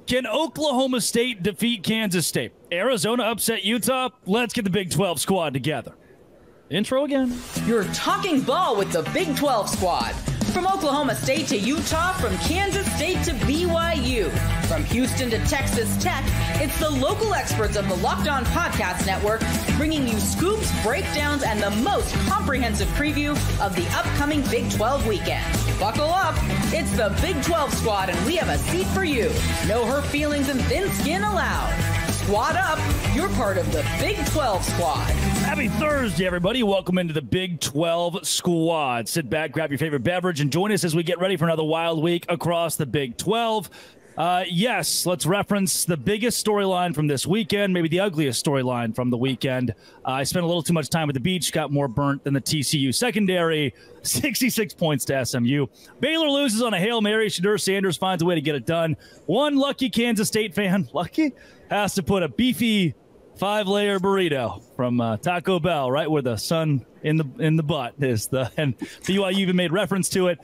Can Oklahoma State defeat Kansas State? Arizona upset Utah? Let's get the Big 12 squad together. Intro again. You're talking ball with the Big 12 squad. From Oklahoma State to Utah, from Kansas State to BYU, from Houston to Texas Tech, it's the local experts of the Locked On Podcast Network bringing you scoops, breakdowns, and the most comprehensive preview of the upcoming Big 12 weekend. Buckle up. It's the Big 12 squad, and we have a seat for you. No hurt feelings and thin skin allowed. Squad up. You're part of the Big 12 squad. Happy Thursday, everybody. Welcome into the Big 12 squad. Sit back, grab your favorite beverage, and join us as we get ready for another wild week across the Big 12. Yes, let's reference the biggest storyline from this weekend, maybe the ugliest storyline from the weekend. I spent a little too much time at the beach, got more burnt than the TCU secondary. 66 points to SMU. Baylor loses on a Hail Mary. Shadur Sanders finds a way to get it done. One lucky Kansas State fan, lucky, has to put a beefy 5-layer burrito from Taco Bell right where the sun in the butt is, and BYU even made reference to it.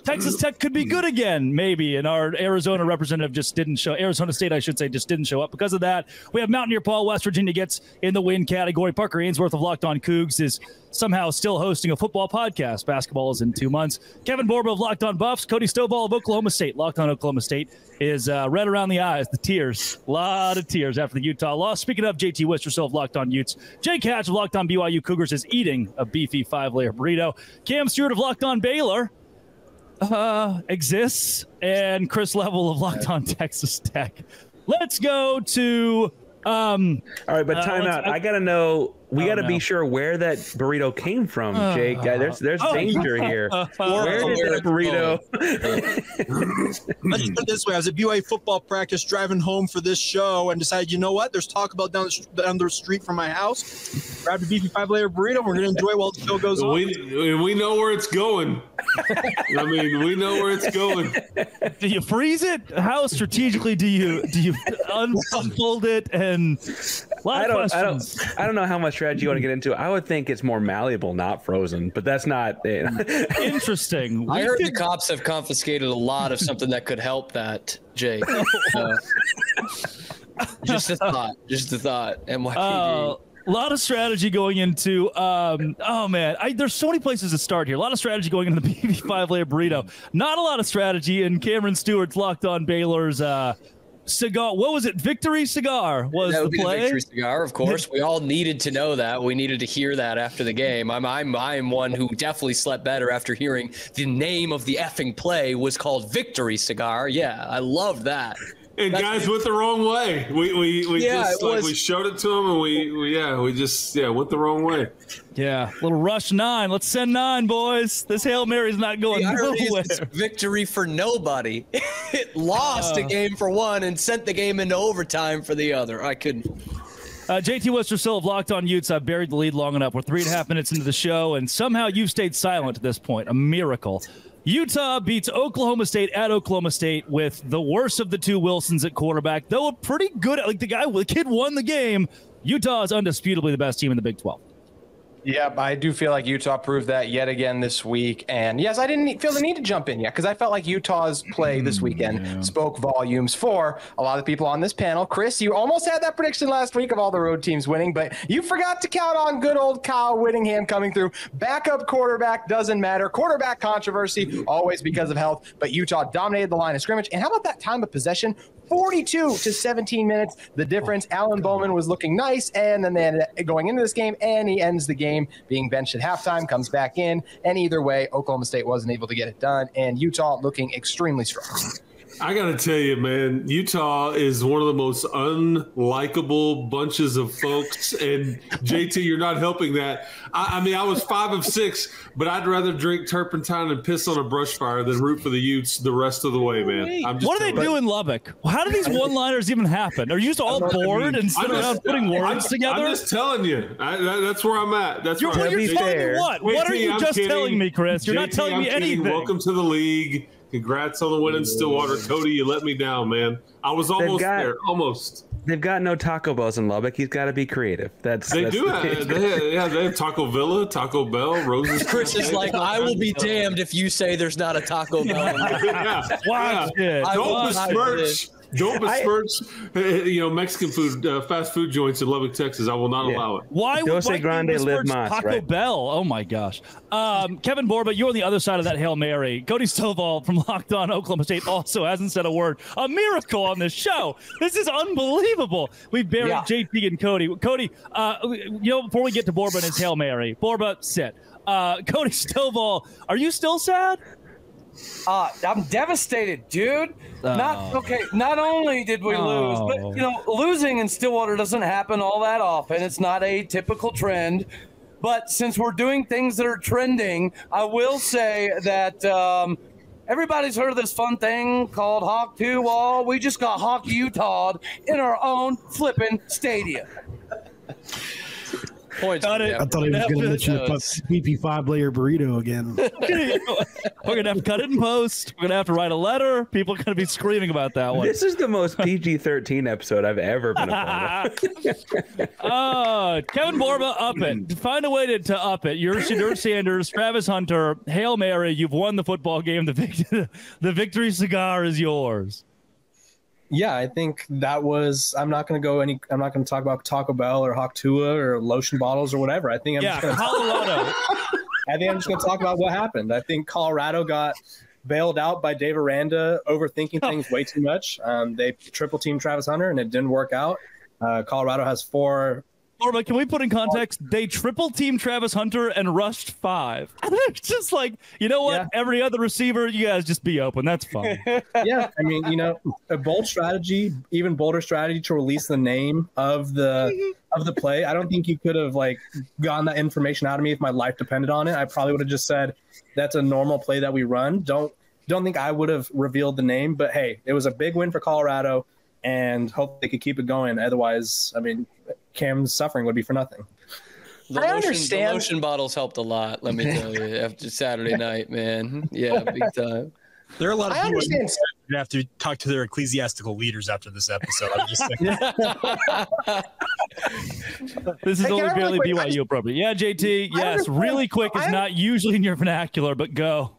Texas Tech could be good again, maybe, and our Arizona representative just didn't show. Arizona State, I should say, just didn't show up because of that. We have Mountaineer Paul. West Virginia gets in the win category. Parker Ainsworth of Locked On Cougs is somehow still hosting a football podcast. Basketball is in 2 months. Kevin Borba of Locked On Buffs. Cody Stovall of Oklahoma State. Locked On Oklahoma State is red around the eyes, the tears. A lot of tears after the Utah loss. Speaking of, JT Wisterso of Locked On Utes. Jay Catch of Locked On BYU Cougars is eating a beefy 5-layer burrito. Cam Stewart of Locked On Baylor exists. And Chris Level of Locked On Texas Tech. Let's go to... all right, but time out. I got to know... We got to be sure where that burrito came from, Jake. There's danger here. Where did that burrito? Let's put it this way. I was at BYU football practice driving home for this show and decided, you know what? There's Taco Bell down the street from my house. Grabbed a beefy 5-layer burrito. We're going to enjoy while the show goes on. We know where it's going. I mean, we know where it's going. Do you freeze it? How strategically do you unfold it? And I don't know how much strategy you want to get into. I would think it's more malleable, not frozen, but that's not interesting. I heard the cops have confiscated a lot of something that could help that, Jake. Just a thought. NYPD. A lot of strategy going into there's so many places to start here. A lot of strategy going into the BB 5-layer burrito. Not a lot of strategy in Cameron Stewart's Locked On Baylor's cigar. What was it? Victory cigar was that the would be play. The victory cigar, of course. We all needed to know that. We needed to hear that after the game. I'm one who definitely slept better after hearing the name of the effing play was called Victory Cigar. Yeah, I loved that. And guys went the wrong way. We showed it to them, and we went the wrong way. Yeah, little rush 9. Let's send 9, boys. This Hail Mary's not going nowhere. Victory for nobody. It lost a game for one and sent the game into overtime for the other. I couldn't. JT Wisterso of Locked On Utes. I've buried the lead long enough. We're 3.5 minutes into the show, and somehow you've stayed silent at this point. A miracle. Utah beats Oklahoma State at Oklahoma State with the worst of the two Wilsons at quarterback, though a pretty good, the kid won the game. Utah is undisputably the best team in the Big 12. Yeah, I do feel like Utah proved that yet again this week. And yes, I didn't feel the need to jump in yet because I felt like Utah's play this weekend spoke volumes for a lot of people on this panel. Chris, you almost had that prediction last week of all the road teams winning, but you forgot to count on good old Kyle Whittingham coming through. Backup quarterback doesn't matter. Quarterback controversy, always because of health, but Utah dominated the line of scrimmage. And how about that time of possession? 42 to 17 minutes. The difference, Alan Bowman was looking nice, and then they ended up going into this game, and he ends the game being benched at halftime, comes back in, and either way, Oklahoma State wasn't able to get it done, and Utah looking extremely strong. I got to tell you, man, Utah is one of the most unlikable bunches of folks. And JT, you're not helping that. I mean, I was 5 of 6, but I'd rather drink turpentine and piss on a brush fire than root for the Utes the rest of the way, man. What do they do in Lubbock? How do these one-liners even happen? Are you just all bored and sitting around putting words together? I'm just telling you. That's where I'm at. You're telling me what? What are you just telling me, Chris? You're not telling me anything. Welcome to the league. Congrats on the win in Stillwater. Cody, you let me down, man. I was almost there. Almost. They've got no Taco Bells in Lubbock. He's got to be creative. They have Taco Villa, Taco Bell, Roses. Chris is like, I will be damned if you say there's not a Taco Bell. Don't besmirch Don't besmirch, Mexican food, fast food joints in Lubbock, Texas. I will not allow it. Why would Taco Bell? Oh my gosh. Kevin Borba, you're on the other side of that Hail Mary. Cody Stovall from Locked On Oklahoma State also hasn't said a word. A miracle on this show. This is unbelievable. We've buried JT and Cody. Cody, before we get to Borba and his Hail Mary, Borba, sit. Cody Stovall, are you still sad? I'm devastated, dude. Not only did we lose, but losing in Stillwater doesn't happen all that often. It's not a typical trend. But since we're doing things that are trending, I will say that everybody's heard of this fun thing called Hawk 2 Wall. We just got Hawk Utah'd in our own flipping stadium. Points. I thought he was going to let you put BP 5-layer burrito again. We're going to have to cut it in post. We're going to have to write a letter. People are going to be screaming about that one. This is the most PG-13 episode I've ever been a part of. Kevin Borba, up it. Find a way to up it. You're Shedeur Sanders, Travis Hunter, Hail Mary. You've won the football game. The victory cigar is yours. Yeah, I think that was. I'm not going to talk about Taco Bell or Hawk Tua or lotion bottles or whatever. I think I'm just going to Colorado. I think I'm just going to talk about what happened. I think Colorado got bailed out by Dave Aranda, overthinking things way too much. They triple teamed Travis Hunter and it didn't work out. Colorado has 4. Borba, can we put in context? They triple teamed Travis Hunter and rushed 5. It's just like, you know what? Yeah. Every other receiver, you guys just be open. That's fine. Yeah, I mean, a bold strategy, even bolder strategy to release the name of the play. I don't think you could have gotten that information out of me if my life depended on it. I probably would have just said that's a normal play that we run. Don't think I would have revealed the name, but hey, it was a big win for Colorado, and hope they could keep it going. Otherwise, I mean, Cam's suffering would be for nothing. The lotion bottles helped a lot, let me tell you, after Saturday night, man. Yeah, big time. There are a lot of people who have to talk to their ecclesiastical leaders after this episode. I'm just saying. This is only barely BYU appropriate. Yeah, JT, yes, really quick is not usually in your vernacular, but go.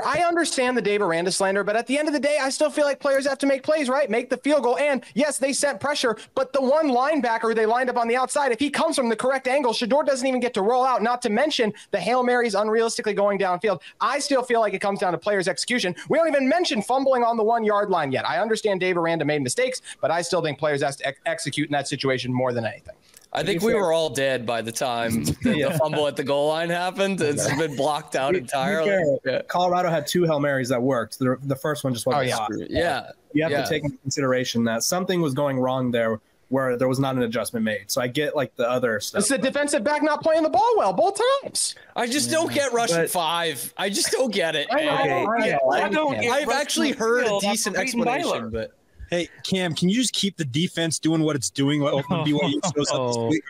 I understand the Dave Aranda slander, but at the end of the day, I still feel like players have to make plays, right? Make the field goal. And yes, they sent pressure, but the one linebacker they lined up on the outside, if he comes from the correct angle, Shedeur doesn't even get to roll out, not to mention the Hail Marys unrealistically going downfield. I still feel like it comes down to players' execution. We don't even mention fumbling on the 1-yard line yet. I understand Dave Aranda made mistakes, but I still think players have to execute in that situation more than anything. I think we were all dead by the time the fumble at the goal line happened. It's been blocked out entirely. Colorado had 2 Hail Marys that worked. The first one just wasn't hot. Yeah. You have to take into consideration that something was going wrong there where there was not an adjustment made. So I get the other stuff. It's the defensive back not playing the ball well both times. I just don't get rushing 5. I just don't get it. I've actually heard a decent explanation, but. Hey, Cam, can you just keep the defense doing what it's doing? What BYU shows up this week?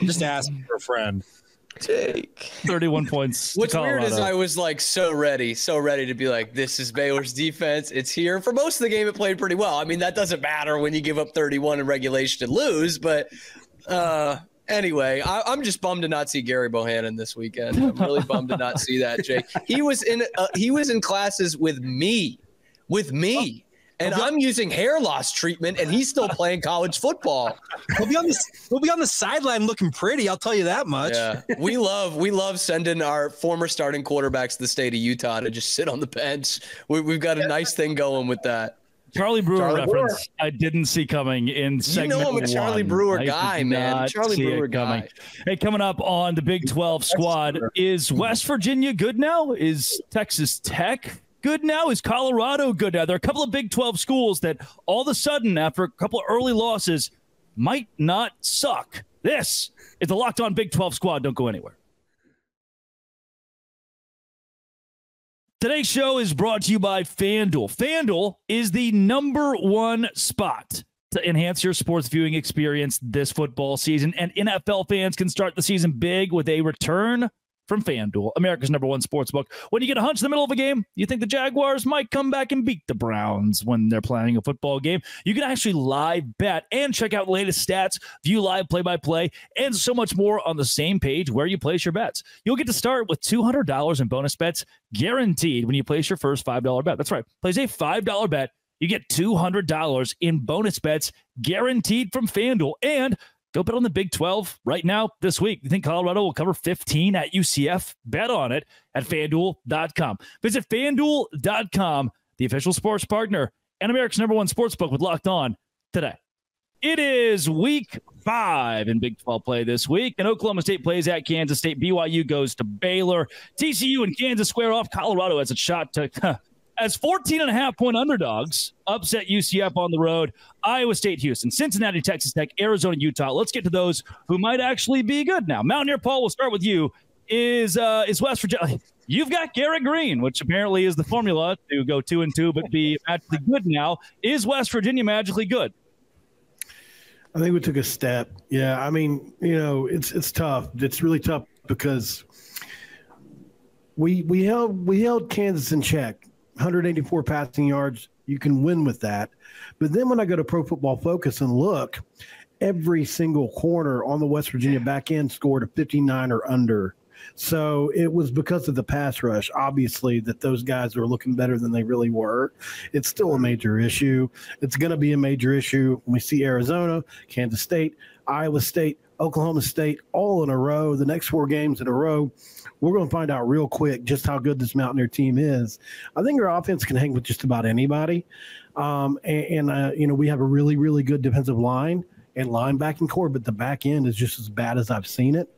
Just ask for a friend. Take 31 points. What's weird is I was so ready to be like, this is Baylor's defense. It's here. For most of the game, it played pretty well. I mean, that doesn't matter when you give up 31 in regulation and lose. But anyway, I'm just bummed to not see Gary Bohannon this weekend. I'm really bummed to not see that, Jake. He was in classes with me. And I'm using hair loss treatment, and he's still playing college football. We'll be on the sideline looking pretty. I'll tell you that much. Yeah, we love sending our former starting quarterbacks to the state of Utah to just sit on the bench. We've got a nice thing going with that. Charlie Brewer reference I didn't see coming in segment 1. I'm a Charlie Brewer guy, man. Charlie Brewer guy. Hey, coming up on the Big 12 squad, is West Virginia good now? Is Texas Tech good now? Is Colorado good now? There are a couple of Big 12 schools that all of a sudden, after a couple of early losses, might not suck. This is the Locked On Big 12 squad. Don't go anywhere. Today's show is brought to you by FanDuel. FanDuel is the #1 spot to enhance your sports viewing experience this football season, and NFL fans can start the season big with a return from FanDuel, America's #1 sportsbook. When you get a hunch in the middle of a game, you think the Jaguars might come back and beat the Browns when they're playing a football game, you can actually live bet and check out latest stats, view live play-by-play, and so much more on the same page where you place your bets. You'll get to start with $200 in bonus bets guaranteed when you place your first $5 bet. That's right. Place a $5 bet you get $200 in bonus bets guaranteed from FanDuel. And go bet on the Big 12 right now this week. You think Colorado will cover 15 at UCF? Bet on it at FanDuel.com. Visit FanDuel.com, the official sports partner and America's #1 sportsbook with Locked On today. It is week 5 in Big 12 play this week, and Oklahoma State plays at Kansas State. BYU goes to Baylor. TCU and Kansas square off. Colorado has a shot to as 14.5-point underdogs upset UCF on the road. Iowa State, Houston, Cincinnati, Texas Tech, Arizona, Utah. Let's get to those who might actually be good now. Mountaineer Paul, we'll start with you. Is West Virginia? You've got Garrett Green, which apparently is the formula to go 2-2 but be magically good now. Is West Virginia magically good? I think we took a step. Yeah, I mean, it's tough. It's really tough because we held Kansas in check. 184 passing yards. You can win with that. But then when I go to Pro Football Focus and look, every single corner on the West Virginia back end scored a 59 or under. So it was because of the pass rush, obviously, that those guys were looking better than they really were. It's still a major issue. It's going to be a major issue when we see Arizona, Kansas State, Iowa State, Oklahoma State all in a row. The next 4 games in a row, we're going to find out real quick just how good this Mountaineer team is. I think our offense can hang with just about anybody. We have a really, really good defensive line and linebacking core, but the back end is just as bad as I've seen it.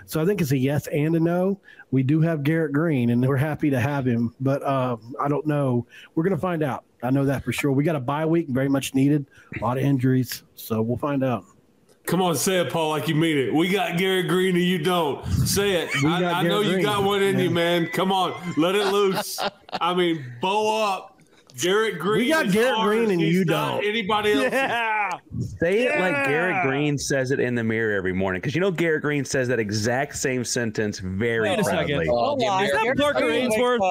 So I think it's a yes and a no. We do have Garrett Green, and we're happy to have him. But I don't know. We're going to find out. I know that for sure. We got a bye week, very much needed. A lot of injuries. So we'll find out. Come on, say it, Paul, like you mean it. We got Garrett Green and you don't. Say it. I know you got one in you, man. Come on. Let it loose. I mean, bow up. Garrett Green. We got Garrett Green and you don't. Anybody else? Yeah. Say it like Garrett Green says it in the mirror every morning. Because Garrett Green says that exact same sentence very proudly. Hold on. Is that Parker Ainsworth?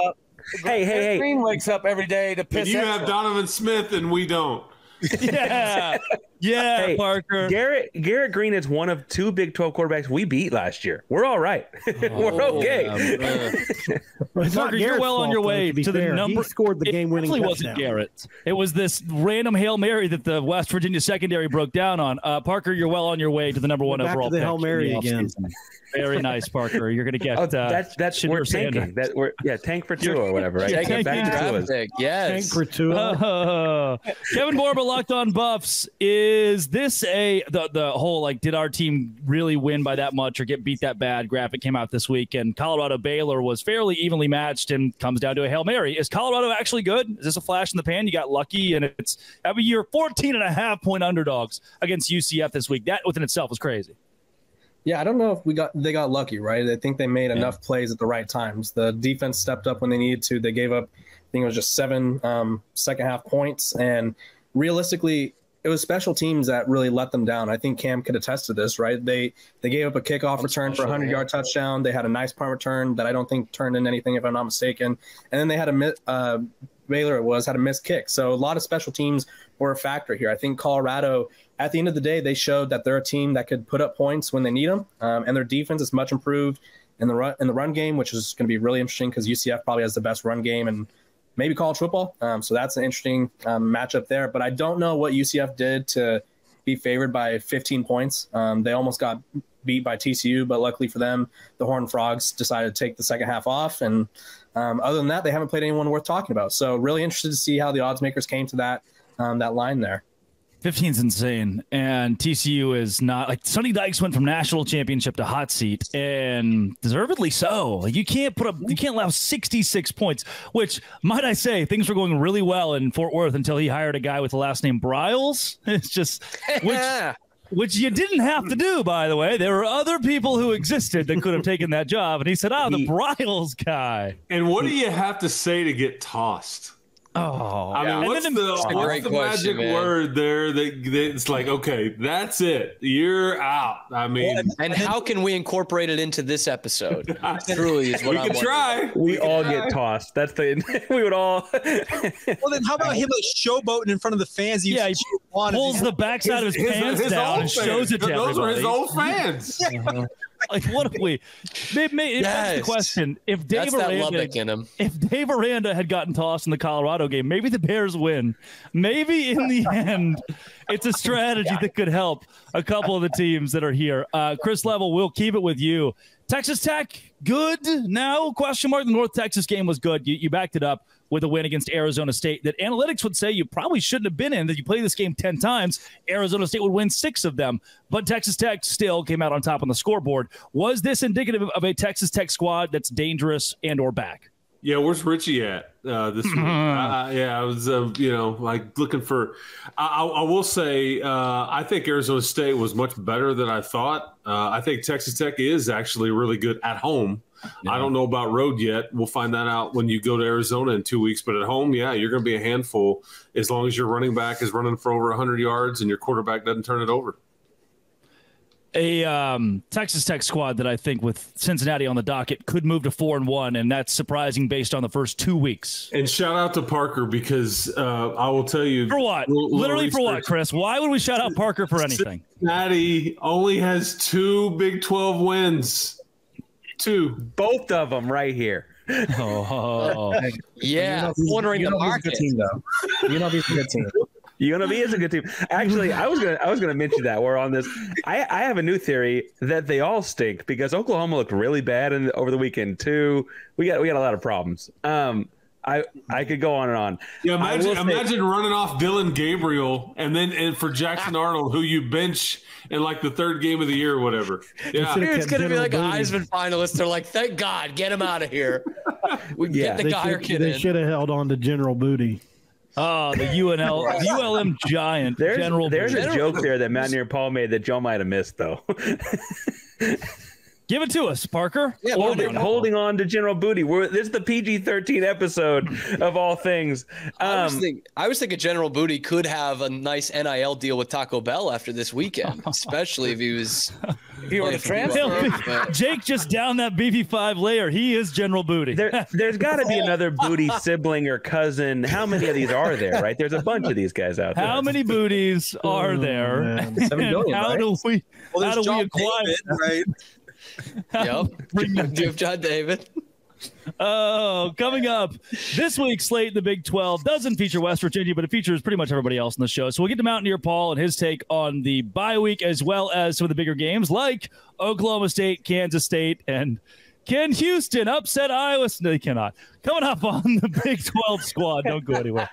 Hey. Green wakes up every day to piss. And you have Donovan Smith and we don't. Yeah. Hey, Parker. Garrett Green is one of 2 Big 12 quarterbacks we beat last year. We're all right. We're okay. Parker, you're well on your way to the number. He scored the game-winning touchdown. It wasn't Garrett. It was this random Hail Mary that the West Virginia secondary broke down on. Parker, you're well on your way to the number 1 overall pick. Back to the Hail Mary again. Very nice, Parker. You're going to get that's we're tanking. Tank for 2 or whatever, right? Take it back to pick. Yes. Tank for 2. Kevin Borba, Locked On Buffs. Is this the whole, did our team really win by that much or get beat that bad graphic came out this week, and Colorado Baylor was fairly evenly matched and comes down to a Hail Mary. Is Colorado actually good? Is this a flash in the pan? You got lucky, and it's every year 14.5-point underdogs against UCF this week. That within itself was crazy. Yeah, I don't know if they got lucky, right? I think they made enough plays at the right times. The defense stepped up when they needed to. They gave up, I think it was just 7 second half points. And realistically, it was special teams that really let them down. I think Cam could attest to this, right? They gave up a kickoff return for a 100-yard touchdown. They had a nice punt return that I don't think turned in anything, if I'm not mistaken. And then they had Baylor had a missed kick. So a lot of special teams were a factor here. I think Colorado, at the end of the day, they showed that they're a team that could put up points when they need them, and their defense is much improved in the run game, which is going to be really interesting because UCF probably has the best run game and maybe college football. So that's an interesting matchup there. But I don't know what UCF did to be favored by 15 points. They almost got beat by TCU, but luckily for them, the Horned Frogs decided to take the second half off. And other than that, they haven't played anyone worth talking about. So really interested to see how the odds makers came to that line there. 15 is insane, and TCU is not Sonny Dykes went from national championship to hot seat, and deservedly so. You can't allow 66 points, which, might I say, things were going really well in Fort Worth until he hired a guy with the last name Briles. It's just which you didn't have to do, by the way. There were other people who existed that could have taken that job, and he said, the Briles guy. And what do you have to say to get tossed? Oh, I mean, what's the magic word there that it's like, okay, that's it. You're out. I mean, and how can we incorporate it into this episode? Truly is what we can try. We all get tossed. That's the we would all. Well, then how about him showboating in front of the fans? He pulls the backside of his pants down and shows it to everybody. Those are his old fans. Like, what if we? Maybe that's the question. If Dave Aranda had gotten tossed in the Colorado game, maybe the Bears win. Maybe in the end, it's a strategy that could help a couple of the teams that are here. Chris Level, we'll keep it with you. Texas Tech, good now? Question mark. The North Texas game was good. You backed it up with a win against Arizona State that analytics would say you probably shouldn't have been in, that you play this game 10 times. Arizona State would win 6 of them, but Texas Tech still came out on top on the scoreboard. Was this indicative of a Texas Tech squad that's dangerous and or back? Yeah, where's Richie at this week? I was, like looking for. I will say, I think Arizona State was much better than I thought. I think Texas Tech is actually really good at home. Yeah. I don't know about road yet. We'll find that out when you go to Arizona in 2 weeks. But at home, yeah, you're going to be a handful as long as your running back is running for over 100 yards and your quarterback doesn't turn it over. A Texas Tech squad that I think with Cincinnati on the docket could move to 4-1, and that's surprising based on the first 2 weeks. And shout out to Parker because I will tell you. For what? Literally for what, Chris? Why would we shout out Parker for anything? Cincinnati only has 2 Big 12 wins. 2. Both of them right here. Oh. Yeah. Wondering the market. UNLV is a good team. UNLV is a good team. Actually, I was gonna mention that we're on this. I have a new theory that they all stink because Oklahoma looked really bad over the weekend too. We got a lot of problems. I could go on and on. Yeah, imagine running off Dylan Gabriel and for Jackson Arnold, who you bench in like the 3rd game of the year or whatever. Yeah, it's gonna be like a Heisman finalist. They're like, thank God, get him out of here. We get the Geyer kid in. They should have held on to General Booty. Oh, the ULM giant. There's a joke there that Mountaineer Paul made that Joe might have missed, though. Give it to us, Parker. Yeah, holding on to General Booty. This is the PG-13 episode of all things. I was thinking General Booty could have a nice NIL deal with Taco Bell after this weekend, especially if he was. If you were to transfer. Jake just down that BB5 layer. He is General Booty. There's got to be another Booty sibling or cousin. How many of these are there, right? There's a bunch of these guys out there. How many Booties are there? 7 billion, how do we acquire David, right? Yep. Give John David. Oh, coming up this week's slate, the Big 12 doesn't feature West Virginia, but it features pretty much everybody else in the show. So we'll get to Mountaineer Paul and his take on the bye week, as well as some of the bigger games like Oklahoma State, Kansas State, and can Houston upset Iowa? No, they cannot. Coming up on the Big 12 squad. Don't go anywhere.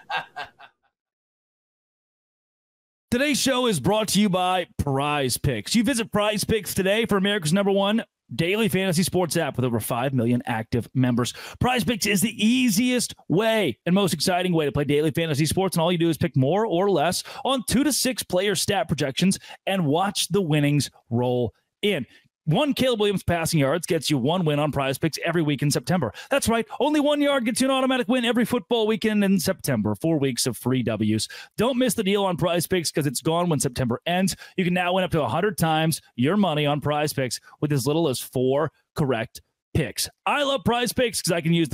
Today's show is brought to you by Prize Picks. You visit Prize Picks today for America's #1 daily fantasy sports app with over 5 million active members. Prize Picks is the easiest way and most exciting way to play daily fantasy sports, and all you do is pick more or less on 2 to 6 player stat projections and watch the winnings roll in. 1 Caleb Williams passing yards gets you 1 win on Prize Picks every week in September. That's right. Only 1 yard gets you an automatic win every football weekend in September. 4 weeks of free W's. Don't miss the deal on Prize Picks because it's gone when September ends. You can now win up to 100 times your money on Prize Picks with as little as 4 correct picks. I love Prize Picks because I can use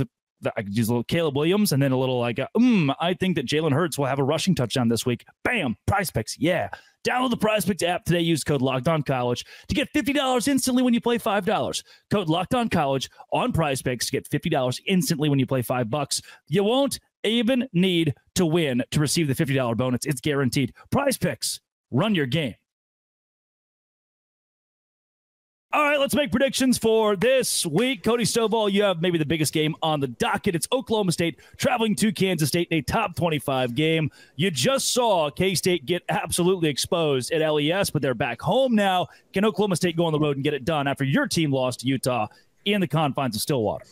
I could use a little Caleb Williams and then a little like, I think that Jalen Hurts will have a rushing touchdown this week. Bam, Prize Picks. Yeah. Download the Prize Picks app today. Use code LOCKEDONCollege to get $50 instantly when you play $5. Code LOCKEDONCollege on Prize Picks to get $50 instantly when you play $5. You won't even need to win to receive the $50 bonus. It's guaranteed. Prize Picks. Run your game. All right, let's make predictions for this week. Cody Stovall, you have maybe the biggest game on the docket. It's Oklahoma State traveling to Kansas State in a top 25 game. You just saw K-State get absolutely exposed at LES, but they're back home now. Can Oklahoma State go on the road and get it done after your team lost to Utah in the confines of Stillwater?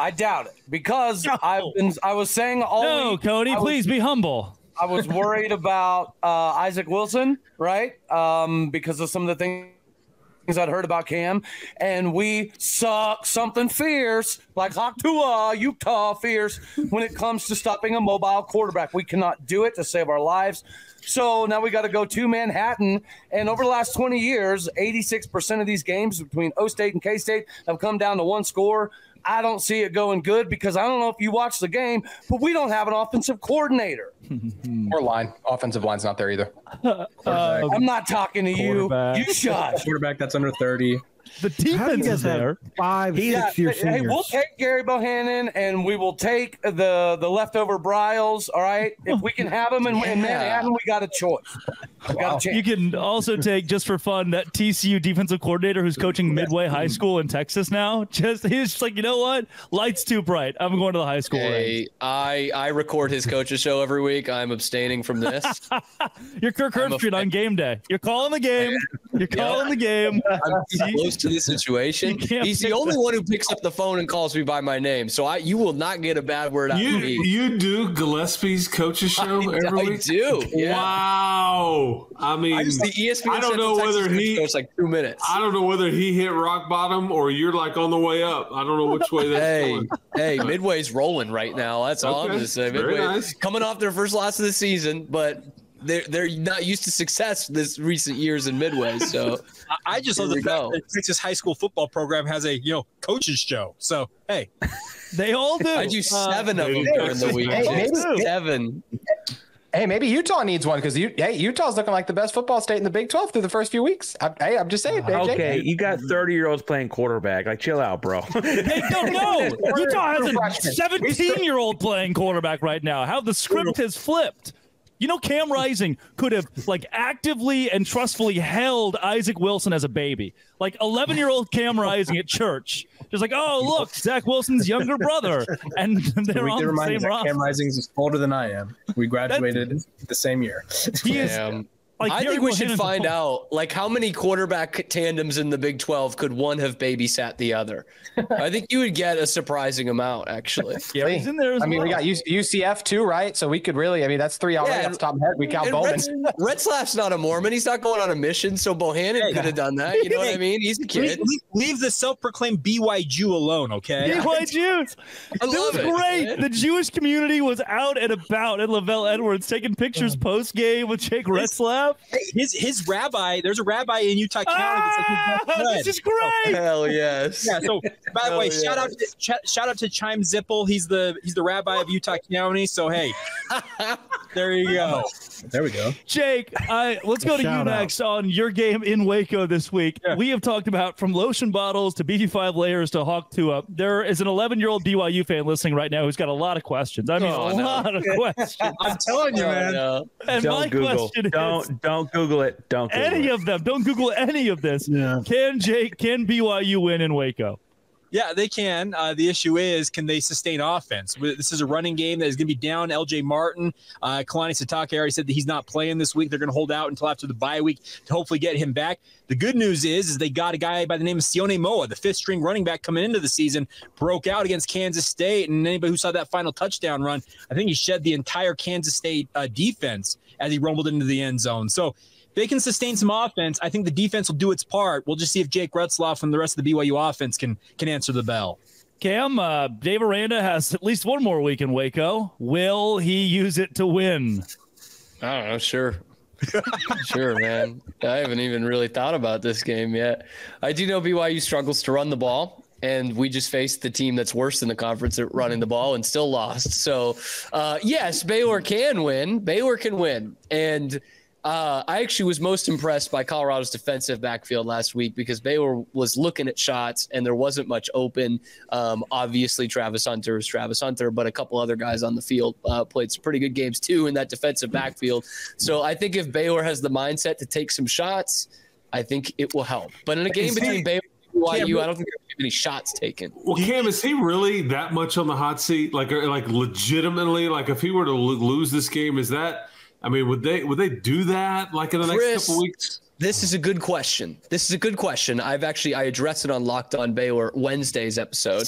I doubt it because I was saying all week. Cody, please be humble. I was worried about Isaac Wilson, right? Because of some of the things I'd heard about Cam, and we suck something fierce like Hawktua, Utah fierce when it comes to stopping a mobile quarterback. We cannot do it to save our lives. So now we got to go to Manhattan, and over the last 20 years, 86% of these games between O State and K-State have come down to 1 score. I don't see it going good because I don't know if you watched the game, but we don't have an offensive coordinator. Or line. Offensive line's not there either. I'm not talking to you. You shut. Quarterback that's under 30. The defense is there. 5-6-year seniors. Hey, we'll take Gary Bohannon and we will take the leftover Bryles. All right, if we can have them in Manhattan, we got a choice. We got a chance. You can also take, just for fun, that TCU defensive coordinator who's coaching Midway High School in Texas now. He's just like, you know what? Light's too bright. I'm going to the high school. Hey, I record his coach's show every week. I'm abstaining from this. You're Kirk Herbstreit on game day. You're calling the game. You're calling the game. I'm close to the situation. He's the only one who picks up the phone and calls me by my name. So you will not get a bad word out of me. You do Gillespie's coach's show every week? I do. Yeah. Wow. I mean, the ESPN I don't know whether it's like 2 minutes. I don't know whether he hit rock bottom or you're like on the way up. I don't know which way that's going. Hey, Midway's rolling right now. That's all I'm going to say. Midway nice. Coming off their first loss of the season, but they're not used to success this recent years in Midway. So I just love the fact that Texas high school football program has a coaches show. So hey, they all do. I do 7 of them during the week. Maybe 7. Hey, maybe Utah needs one because Utah's looking like the best football state in the Big 12 through the first few weeks. I'm just saying. Okay, you got 30-year-olds playing quarterback. Like, chill out, bro. Hey, no. Utah has a 17-year-old playing quarterback right now. How the script has flipped. You know, Cam Rising could have actively and trustfully held Isaac Wilson as a baby. 11-year-old Cam Rising at church. Just oh, look, Zach Wilson's younger brother. And they're on the same roster. Cam Rising's older than I am. We graduated the same year. He is. I think we should find out how many quarterback tandems in the Big 12 could one have babysat the other. I think you would get a surprising amount, actually. Yeah, he's in there. We got UCF too, right? So we could really. That's 3 already. That's top of the head. We count Bowman. Retzlaff's not a Mormon. He's not going on a mission. So Bohannon could have done that. You know what I mean? He's a kid. Leave the self-proclaimed BYU Jew alone, okay? BYU Jews. I love it. Great. Man. The Jewish community was out and about at Lavelle Edwards taking pictures post game with Jake Retzlaff. His rabbi, there's a rabbi in Utah County. This is great. Hell yes. Yeah. So by the way, shout out to Chaim Zippel. He's the rabbi of Utah County. So hey, there you go. There we go. Jake, let's go to you next on your game in Waco this week. Yeah. We have talked about from lotion bottles to BB5 layers to Hawk Tua. There is an 11-year-old BYU fan listening right now who's got a lot of questions. I mean, a lot of questions. I'm telling you, man. No. And don't my Google. question don't Google it. Don't Google any of them. Don't Google any of this. Yeah. Can BYU win in Waco? Yeah, they can. The issue is, can they sustain offense? This is a running game that is going to be down. LJ Martin, Kalani Sitake already said that he's not playing this week. They're going to hold out until after the bye week to hopefully get him back. The good news is they got a guy by the name of Sione Moa, the 5th-string running back coming into the season, broke out against Kansas State. And anybody who saw that final touchdown run, I think he shed the entire Kansas State defense as he rumbled into the end zone. So they can sustain some offense. I think the defense will do its part. We'll just see if Jake Retzlaff and the rest of the BYU offense can answer the bell. Cam, Dave Aranda has at least one more week in Waco. Will he use it to win? I don't know. Sure. Sure, man. I haven't even really thought about this game yet. I do know BYU struggles to run the ball, and we just faced the team that's worse in the conference at running the ball and still lost. So, yes, Baylor can win. Baylor can win. And I actually was most impressed by Colorado's defensive backfield last week because Baylor was looking at shots and there wasn't much open. Obviously, Travis Hunter is Travis Hunter, but a couple other guys on the field played some pretty good games too in that defensive backfield. So I think if Baylor has the mindset to take some shots, I think it will help. But in a game between Baylor and BYU, I don't think there are any shots taken. Well, Cam, is he really that much on the hot seat? Like legitimately, if he were to lose this game, is that? I mean, would they do that in the next couple weeks? This is a good question. I addressed it on Locked On Baylor Wednesday's episode.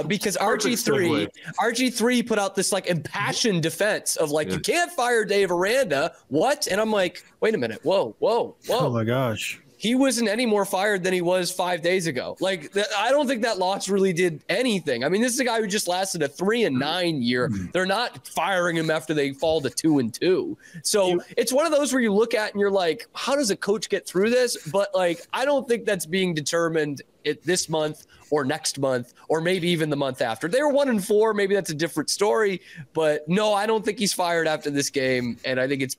Because RG3 put out this impassioned defense of you can't fire Dave Aranda. What? And I'm like, wait a minute. Whoa. Oh my gosh. He wasn't any more fired than he was 5 days ago. I don't think that loss really did anything. I mean, this is a guy who just lasted a 3-9 year. They're not firing him after they fall to 2-2. So it's one of those where you look at and you're like, how does a coach get through this? But I don't think that's being determined this month or next month or maybe even the month after. They were 1-4. Maybe that's a different story. But no, I don't think he's fired after this game. And I think it's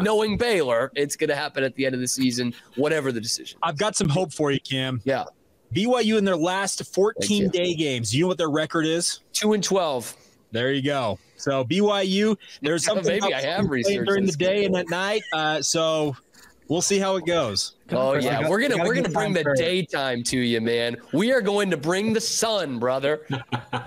knowing Baylor, it's going to happen at the end of the season, whatever the decision. I've got some hope for you, Cam. Yeah. BYU in their last 14-day games. You know what their record is? 2-12. There you go. So BYU, there's something maybe I have researched during the day and at night. So we'll see how it goes. Oh yeah, we're gonna bring the daytime to you, man. We are going to bring the sun, brother.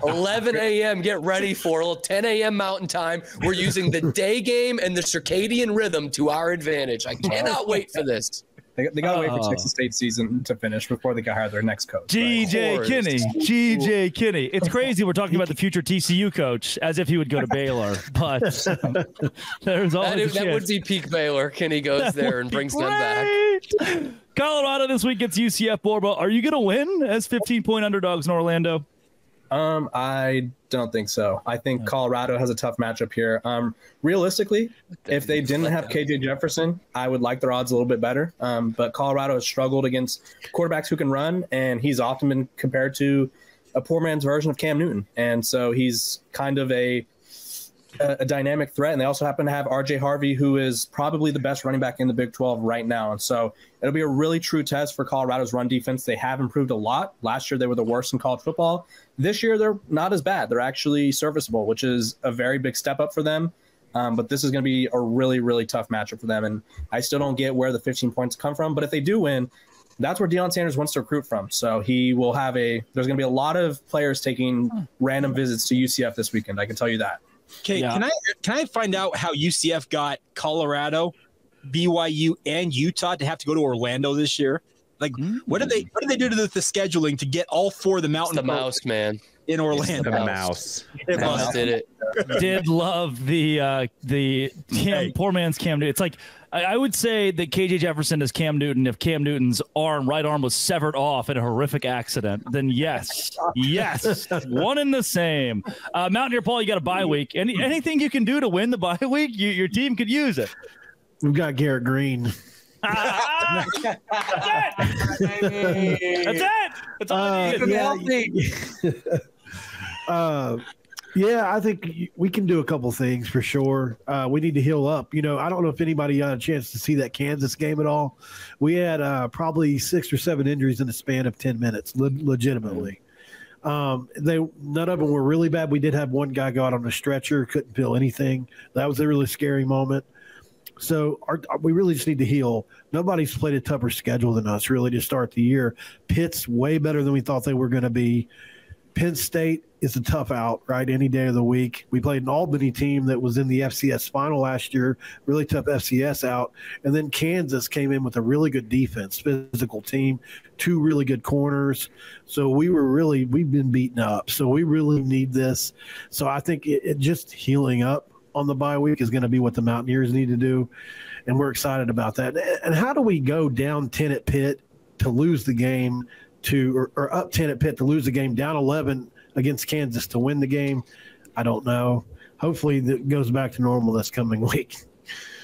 11 a.m. Get ready for it. 10 a.m. Mountain Time. We're using the day game and the circadian rhythm to our advantage. I cannot wait for this. They got to wait for Texas State season to finish before they can hire their next coach. GJ Kinney. It's crazy we're talking about the future TCU coach as if he would go to Baylor, but there's always that would be peak Baylor. Kinney goes there and brings them back. Colorado this week gets UCF Borba. Are you going to win as 15-point underdogs in Orlando? I don't think so. I think Colorado has a tough matchup here. Realistically, if they didn't have KJ Jefferson, I would like their odds a little bit better. But Colorado has struggled against quarterbacks who can run, and he's often been compared to a poor man's version of Cam Newton. And so he's kind of a dynamic threat. And they also happen to have RJ Harvey, who is probably the best running back in the Big 12 right now. And so it'll be a really true test for Colorado's run defense. They have improved a lot. Last year, they were the worst in college football. This year, they're not as bad. They're actually serviceable, which is a very big step up for them. But this is going to be a really, really tough matchup for them. And I still don't get where the 15 points come from. But if they do win, that's where Deion Sanders wants to recruit from. So he will have there's going to be a lot of players taking random visits to UCF this weekend. I can tell you that. Okay, can I find out how UCF got Colorado, BYU, and Utah to have to go to Orlando this year? Like, what did they do to the scheduling to get all four of the mountain? It's the mouse, man. In Orlando, the mouse. It busted it. Did love the poor man's Cam Newton. It's like I would say that KJ Jefferson is Cam Newton. If Cam Newton's right arm was severed off in a horrific accident, then yes, one and the same. Mountaineer Paul, you got a bye week. Anything you can do to win the bye week? Your team could use it. We've got Garrett Green. That's it. That's all I need. Yeah, I think we can do a couple things for sure. We need to heal up. I don't know if anybody got a chance to see that Kansas game at all. We had probably 6 or 7 injuries in the span of 10 minutes, legitimately. None of them were really bad. We did have one guy go out on a stretcher, couldn't feel anything. That was a really scary moment. So we really just need to heal. Nobody's played a tougher schedule than us, really, to start the year. Pitt's way better than we thought they were going to be. Penn State is a tough out, right, any day of the week. We played an Albany team that was in the FCS final last year, really tough FCS out. And then Kansas came in with a really good defense, physical team, 2 really good corners. So we've been beaten up. So we really need this. So I think it just healing up on the bye week is going to be what the Mountaineers need to do. And we're excited about that. And how do we go down 10 at Pitt to lose the game or up 10 at Pitt to lose the game, down 11 against Kansas to win the game? I don't know. Hopefully that goes back to normal this coming week.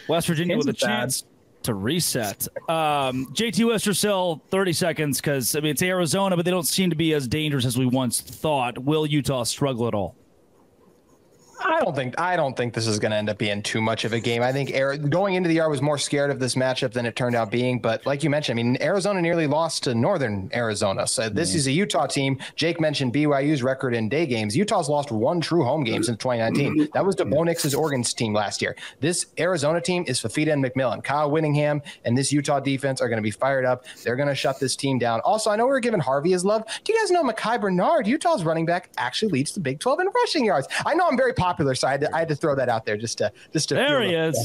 West Virginia with a chance to reset. JT Westersill, 30 seconds, because it's Arizona, but they don't seem to be as dangerous as we once thought. Will Utah struggle at all? I don't think this is going to end up being too much of a game. I think going into the year, I was more scared of this matchup than it turned out being. But like you mentioned, Arizona nearly lost to Northern Arizona. So this is a Utah team. Jake mentioned BYU's record in day games. Utah's lost 1 true home game since 2019. That was Bo Nix's Oregon's team last year. This Arizona team is Fafita and McMillan. Kyle Whittingham and this Utah defense are going to be fired up. They're going to shut this team down. Also, I know we're giving Harvey his love. Do you guys know Mekhi Bernard, Utah's running back, actually leads the Big 12 in rushing yards? I know I'm very popular, so I had to throw that out there just to there he is.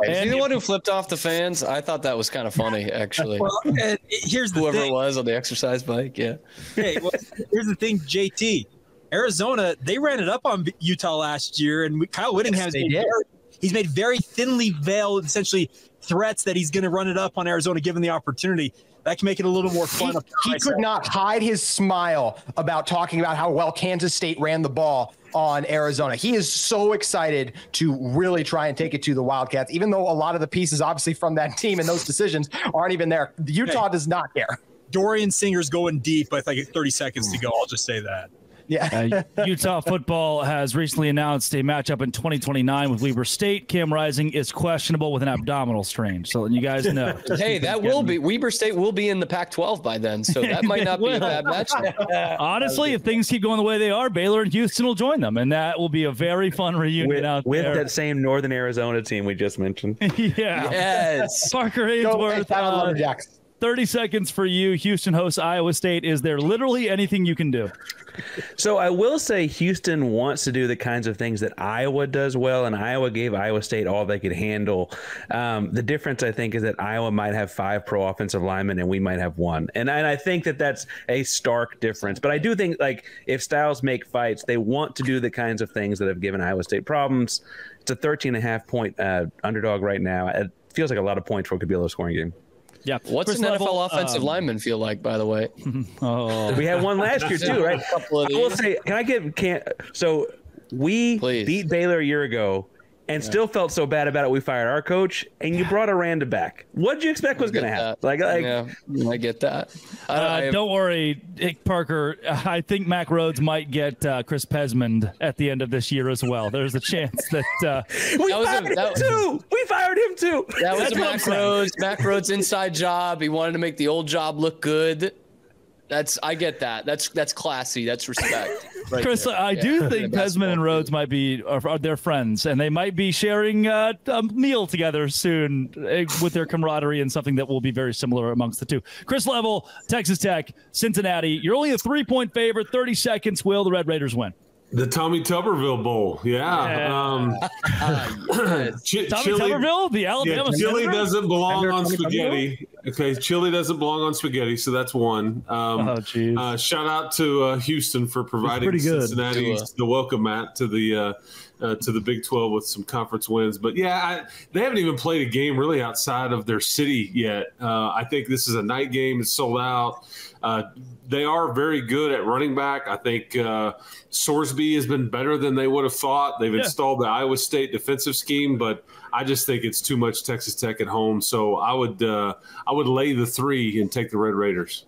Is he the one who flipped off the fans? I thought that was kind of funny, actually. Well, here's the whoever thing. It was on the exercise bike. Yeah. Okay, well, here's the thing, JT. Arizona, they ran it up on Utah last year, and Kyle Whittingham he's made very thinly veiled, essentially, threats that he's going to run it up on Arizona given the opportunity. That can make it a little more fun. He could not hide his smile about talking about how well Kansas State ran the ball on Arizona. He is so excited to really try and take it to the Wildcats, even though a lot of the pieces obviously from that team and those decisions aren't even there. Utah does not care. Dorian Singer's going deep with like 30 seconds to go. I'll just say that. Yeah. Utah football has recently announced a matchup in 2029 with Weber State. Cam Rising is questionable with an abdominal strain. So you guys know. Hey, that will be Weber State will be in the Pac-12 by then, so that might not be a bad matchup. Honestly, if things keep going the way they are, Baylor and Houston will join them, and that will be a very fun reunion out there. With that same Northern Arizona team we just mentioned. Yeah. Yes. Parker Ainsworth. 30 seconds for you. Houston hosts Iowa State. Is there literally anything you can do? So I will say Houston wants to do the kinds of things that Iowa does well, and Iowa gave Iowa State all they could handle. The difference, I think, is that Iowa might have 5 pro offensive linemen and we might have 1. And I think that that's a stark difference. But I do think, like, if styles make fights, they want to do the kinds of things that have given Iowa State problems. It's a 13.5-point underdog right now. It feels like a lot of points for it could be a low-scoring game. Yeah. What's an NFL offensive lineman feel like, by the way? We had one last year too, right? I will say, so we beat Baylor a year ago and still felt so bad about it. We fired our coach, and you brought Aranda back. What did you expect was going to happen? Yeah, I get that. Don't worry, Parker. I think Mac Rhodes might get Chris Pesmond at the end of this year as well. There's a chance that we fired him too. That was a Mac Rhodes inside job. He wanted to make the old job look good. I get that. That's classy. That's respect. Right Chris, there. I do think Pesman and Rhodes might be they're friends, and they might be sharing a meal together soon with their camaraderie and something that will be very similar amongst the two. Chris Level, Texas Tech, Cincinnati. You're only a 3-point favorite. 30 seconds. Will the Red Raiders win? The Tommy Tuberville Bowl, Tommy Tuberville, the Alabama. Chili doesn't belong on spaghetti. Okay, chili doesn't belong on spaghetti, so that's one. Shout out to Houston for providing Cincinnati the welcome mat to the Big 12 with some conference wins. But yeah, they haven't even played a game really outside of their city yet. I think this is a night game. It's sold out. They are very good at running back. I think Sorsby has been better than they would have thought. They've installed the Iowa State defensive scheme, but I just think it's too much Texas Tech at home. So I would lay the 3 and take the Red Raiders.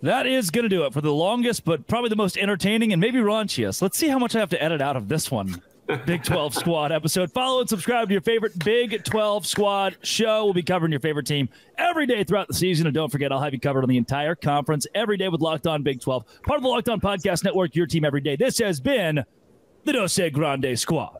That is going to do it for the longest, but probably the most entertaining and maybe raunchiest. Let's see how much I have to edit out of this one. Big 12 Squad episode. Follow and subscribe to your favorite Big 12 Squad show. We'll be covering your favorite team every day throughout the season. And don't forget, I'll have you covered on the entire conference every day with Locked On Big 12. Part of the Locked On Podcast Network, your team every day. This has been the Dos Grande Squad.